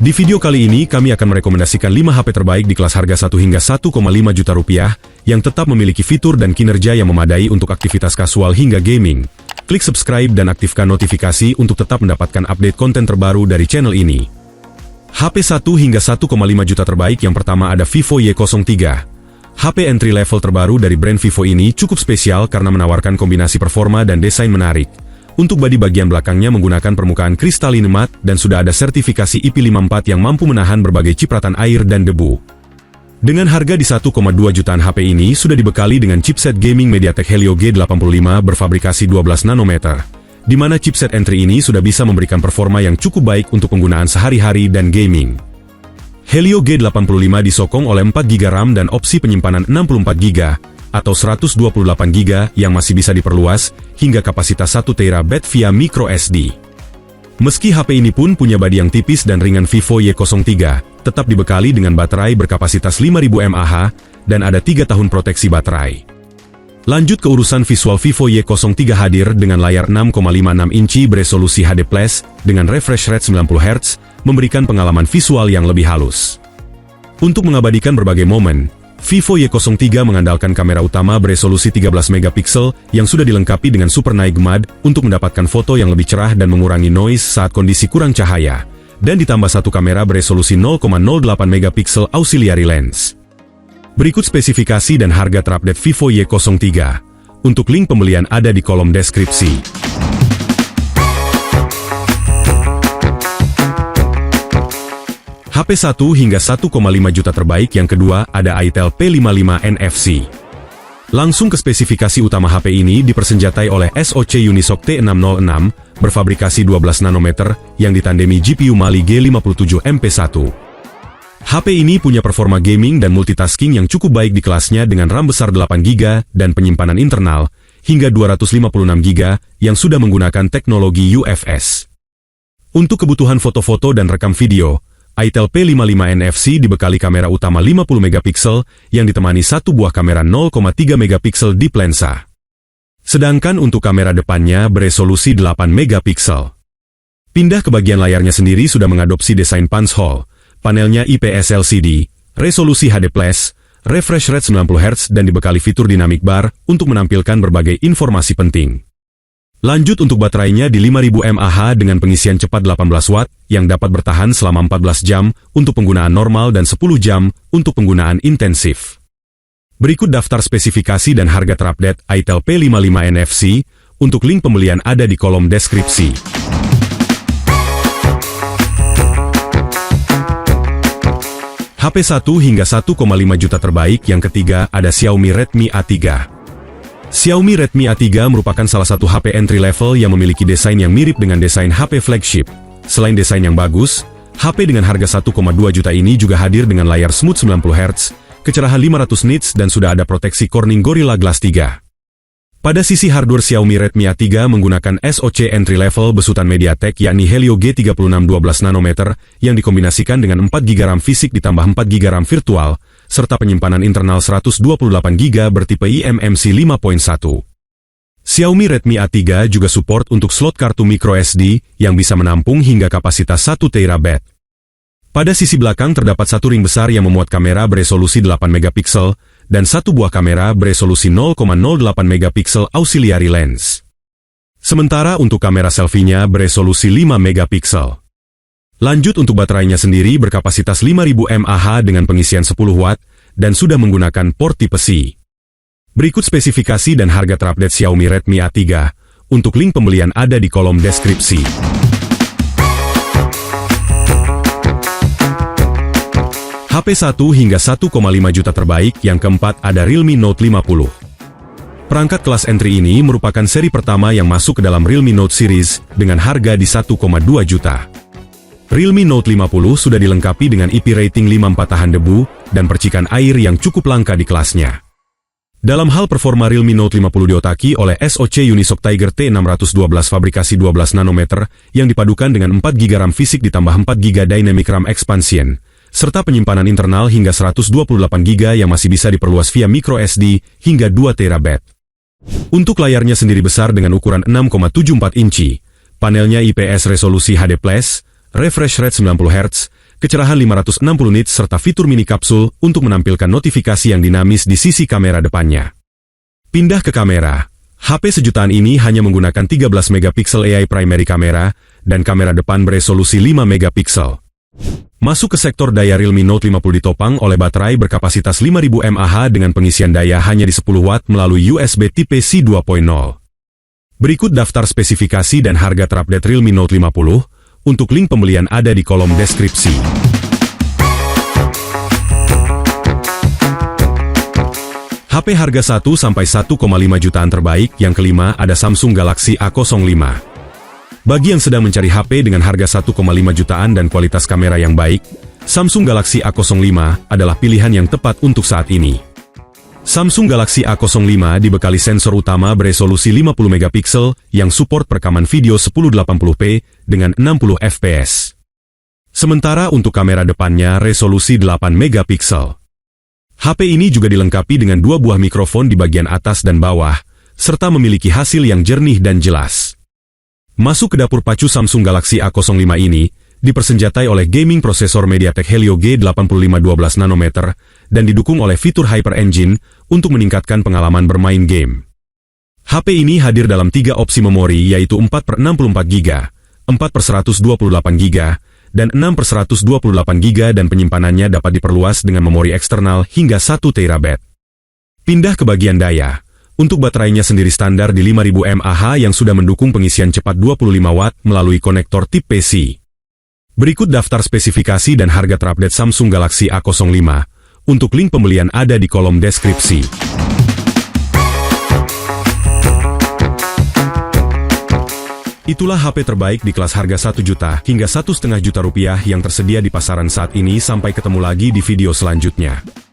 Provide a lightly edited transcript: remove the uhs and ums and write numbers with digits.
Di video kali ini kami akan merekomendasikan 5 HP terbaik di kelas harga 1 hingga 1,5 juta rupiah yang tetap memiliki fitur dan kinerja yang memadai untuk aktivitas kasual hingga gaming. Klik subscribe dan aktifkan notifikasi untuk tetap mendapatkan update konten terbaru dari channel ini. HP 1 hingga 1,5 juta terbaik yang pertama ada Vivo Y03. HP entry level terbaru dari brand Vivo ini cukup spesial karena menawarkan kombinasi performa dan desain menarik. Untuk bodi bagian belakangnya menggunakan permukaan kristalin matte dan sudah ada sertifikasi IP54 yang mampu menahan berbagai cipratan air dan debu. Dengan harga di 1,2 jutaan HP ini sudah dibekali dengan chipset gaming MediaTek Helio G85 berfabrikasi 12 nanometer, di mana chipset entry ini sudah bisa memberikan performa yang cukup baik untuk penggunaan sehari-hari dan gaming. Helio G85 disokong oleh 4GB RAM dan opsi penyimpanan 64GB atau 128GB yang masih bisa diperluas hingga kapasitas 1TB via microSD. Meski HP ini pun punya bodi yang tipis dan ringan, Vivo Y03 tetap dibekali dengan baterai berkapasitas 5000 mAh dan ada 3 tahun proteksi baterai. Lanjut ke urusan visual, Vivo Y03 hadir dengan layar 6,56 inci beresolusi HD+ dengan refresh rate 90Hz, memberikan pengalaman visual yang lebih halus. Untuk mengabadikan berbagai momen, Vivo Y03 mengandalkan kamera utama beresolusi 13MP yang sudah dilengkapi dengan Super Night Mode untuk mendapatkan foto yang lebih cerah dan mengurangi noise saat kondisi kurang cahaya, dan ditambah satu kamera beresolusi 0,08MP auxiliary lens. Berikut spesifikasi dan harga terupdate Vivo Y03. Untuk link pembelian ada di kolom deskripsi. HP 1 hingga 1,5 juta terbaik yang kedua ada Itel P55 NFC. Langsung ke spesifikasi utama HP ini, dipersenjatai oleh SoC Unisoc T606 berfabrikasi 12 nanometer yang ditandemi GPU Mali G57 MP1. HP ini punya performa gaming dan multitasking yang cukup baik di kelasnya dengan RAM besar 8GB dan penyimpanan internal hingga 256GB yang sudah menggunakan teknologi UFS. Untuk kebutuhan foto-foto dan rekam video, Itel P55 NFC dibekali kamera utama 50MP yang ditemani satu buah kamera 0,3MP deep lensa. Sedangkan untuk kamera depannya beresolusi 8MP. Pindah ke bagian layarnya sendiri sudah mengadopsi desain punch hole, panelnya IPS LCD, resolusi HD+, refresh rate 90Hz dan dibekali fitur dynamic bar untuk menampilkan berbagai informasi penting. Lanjut untuk baterainya di 5000 mAh dengan pengisian cepat 18W yang dapat bertahan selama 14 jam untuk penggunaan normal dan 10 jam untuk penggunaan intensif. Berikut daftar spesifikasi dan harga terupdate Itel P55 NFC. Untuk link pembelian ada di kolom deskripsi. HP 1 hingga 1,5 juta terbaik yang ketiga ada Xiaomi Redmi A3. Xiaomi Redmi A3 merupakan salah satu HP entry level yang memiliki desain yang mirip dengan desain HP flagship. Selain desain yang bagus, HP dengan harga 1,2 juta ini juga hadir dengan layar smooth 90Hz, kecerahan 500 nits dan sudah ada proteksi Corning Gorilla Glass 3. Pada sisi hardware, Xiaomi Redmi A3 menggunakan SoC entry level besutan MediaTek yakni Helio G36 12 nanometer yang dikombinasikan dengan 4GB RAM fisik ditambah 4GB RAM virtual, serta penyimpanan internal 128GB bertipe eMMC 5.1. Xiaomi Redmi A3 juga support untuk slot kartu microSD yang bisa menampung hingga kapasitas 1TB. Pada sisi belakang terdapat satu ring besar yang memuat kamera beresolusi 8MP dan satu buah kamera beresolusi 0,08MP auxiliary lens. Sementara untuk kamera selfie-nya beresolusi 5MP. Lanjut untuk baterainya sendiri berkapasitas 5000 mAh dengan pengisian 10W dan sudah menggunakan port tipe C. Berikut spesifikasi dan harga terupdate Xiaomi Redmi A3. Untuk link pembelian ada di kolom deskripsi. HP 1 hingga 1,5 juta terbaik yang keempat ada Realme Note 50. Perangkat kelas entry ini merupakan seri pertama yang masuk ke dalam Realme Note series dengan harga di 1,2 juta. Realme Note 50 sudah dilengkapi dengan IP rating 5.4 tahan debu dan percikan air yang cukup langka di kelasnya. Dalam hal performa, Realme Note 50 diotaki oleh SoC Unisoc Tiger T612 fabrikasi 12 nanometer yang dipadukan dengan 4GB RAM fisik ditambah 4GB Dynamic RAM Expansion, serta penyimpanan internal hingga 128GB yang masih bisa diperluas via microSD hingga 2TB. Untuk layarnya sendiri besar dengan ukuran 6,74 inci, panelnya IPS resolusi HD+, refresh rate 90Hz, kecerahan 560 nits serta fitur mini kapsul untuk menampilkan notifikasi yang dinamis di sisi kamera depannya. Pindah ke kamera. HP sejutaan ini hanya menggunakan 13 megapiksel AI primary kamera dan kamera depan beresolusi 5 megapiksel. Masuk ke sektor daya, Realme Note 50 ditopang oleh baterai berkapasitas 5000 mAh dengan pengisian daya hanya di 10 Watt melalui USB Type-C 2.0. Berikut daftar spesifikasi dan harga terupdate Realme Note 50. Untuk link pembelian ada di kolom deskripsi. HP harga 1-1,5 jutaan terbaik. Yang kelima ada Samsung Galaxy A05. Bagi yang sedang mencari HP dengan harga 1,5 jutaan dan kualitas kamera yang baik, Samsung Galaxy A05 adalah pilihan yang tepat untuk saat ini. Samsung Galaxy A05 dibekali sensor utama beresolusi 50 megapiksel yang support perekaman video 1080p dengan 60 fps. Sementara untuk kamera depannya resolusi 8 megapiksel. HP ini juga dilengkapi dengan 2 buah mikrofon di bagian atas dan bawah, serta memiliki hasil yang jernih dan jelas. Masuk ke dapur pacu Samsung Galaxy A05 ini, dipersenjatai oleh gaming prosesor MediaTek Helio G8512 nanometer dan didukung oleh fitur Hyper Engine untuk meningkatkan pengalaman bermain game. HP ini hadir dalam 3 opsi memori yaitu 4/64GB, 4/128GB, dan 6/128GB dan penyimpanannya dapat diperluas dengan memori eksternal hingga 1 TB. Pindah ke bagian daya. Untuk baterainya sendiri standar di 5000 mAh yang sudah mendukung pengisian cepat 25 Watt melalui konektor Type-C. Berikut daftar spesifikasi dan harga terupdate Samsung Galaxy A05. Untuk link pembelian ada di kolom deskripsi. Itulah HP terbaik di kelas harga 1 juta hingga 1,5 juta rupiah yang tersedia di pasaran saat ini. Sampai ketemu lagi di video selanjutnya.